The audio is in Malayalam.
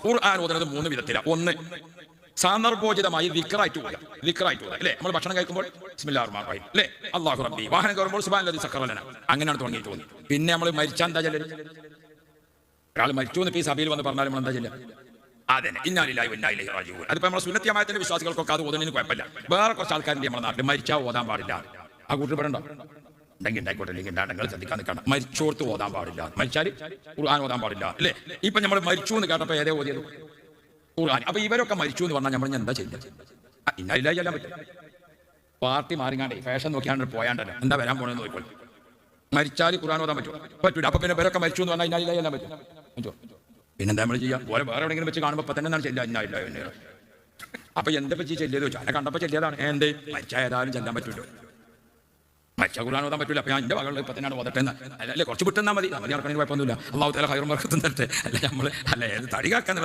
ഖുർആൻ ഓതുന്നത് 3 വിധത്തിലാണ്. ഒന്ന്, സന്ദർഭോചിതമായി ദിക്റായിട്ട് ഓതുക അല്ലേ? നമ്മൾ ഭക്ഷണം കഴിക്കുമ്പോൾ ബിസ്മില്ലാഹിർ റഹ്മാനിർ റഹീം അല്ലേ, അല്ലാഹു റബ്ബി, വാഹനം കയറുമ്പോൾ സുബ്ഹാനല്ലദീ സഖറ ലനാ, അങ്ങനെയാണ് തുടങ്ങിയിട്ട് പോകുന്നത്. പിന്നെ നമ്മൾ മരിച്ചാൽ എന്താ ചെല്ലല്? ഒരാൾ മരിച്ചു എന്ന് ഈ സഭയിൽ വന്ന് പറഞ്ഞാൽ നമ്മൾ എന്താ ചെല്ലുക? അതന്നെ, ഇന്നാ ലില്ലാഹി വ ഇന്നാ ഇലൈഹി റാജിഊൻ. അതിപ്പോ നമ്മുടെ സുന്നത്തി ജമാഅത്തിന്റെ വിശ്വാസികൾക്കൊക്കെ അത് ഓതുന്നതിന് കുഴപ്പമില്ല. വേറെ കുറച്ച് ആൾക്കാരുടെ നമ്മുടെ നാട്ടിൽ മരിച്ചാൽ ഓതാൻ പാടില്ല. ആ കൂട്ടർ പറയണ്ടോ? ഉണ്ടെങ്കിൽ ഉണ്ടായിക്കോട്ടെ, അല്ലെങ്കിൽ ഉണ്ടാകങ്ങൾ ശ്രദ്ധിക്കാൻ നിൽക്കണം. മരിച്ചോർത്ത് ഓതാൻ പാടില്ല, മരിച്ചാൽ ഖുർആൻ ഓതാൻ പാടില്ല അല്ലേ? ഇപ്പൊ നമ്മൾ മരിച്ചു എന്ന് കേട്ടപ്പോൾ ഏതേ ഓതിയത്? ഖുർആൻ. അപ്പൊ ഇവരൊക്കെ മരിച്ചു എന്ന് പറഞ്ഞാൽ നമ്മൾ എന്താ ചെയ്യുക? ഇന്നാ ലില്ലാഹി ചെല്ലാൻ പറ്റും. പാർട്ടി മാറിങ്ങാണ്ടേ ഫാഷൻ നോക്കിയാണ്ട് പോയാണ്ടല്ലേ എന്താ വരാൻ പോണെന്ന് നോക്കിക്കോളൂ. മരിച്ചാൽ ഖുർആൻ ഓതാൻ പറ്റൂല. അപ്പൊ പിന്നെ ഇവരൊക്കെ മരിച്ചു എന്ന് പറഞ്ഞാൽ ഇന്നാ ലില്ലാഹി ചെല്ലാൻ പറ്റും? പിന്നെന്താ നമ്മൾ ചെയ്യാം? വേറെ എവിടെയെങ്കിലും വെച്ച് കാണുമ്പോൾ തന്നെ എന്താണ് ചെല്ലുക? ഇന്നാ ലില്ലാഹി. അപ്പൊ എന്താ പറ്റി ചെല്ലിയത് ചോദിച്ചാൽ എന്നെ കണ്ടപ്പോൾ ചെല്ലിയതാണ്. എന്ത് മരിച്ചാൽ ഏതായാലും ചെല്ലാൻ പറ്റുമല്ലോ, മരിച്ച ഖുർആൻ ഓതാൻ പറ്റില്ല. അപ്പൊ ഞാൻ എൻ്റെ മകളുടെ ഇപ്പം തന്നെയാണ് ഓതട്ടെ അല്ലേ? കുറച്ച് വിട്ടെന്നാൽ മതി, നടക്കണമെങ്കിൽ കുഴപ്പമൊന്നുമില്ല. അള്ളാഹു തആല ഖൈറും ബർക്കത്തും തരട്ടെ. അല്ല നമ്മൾ അല്ല ഏത് തടി കാക്കാൻ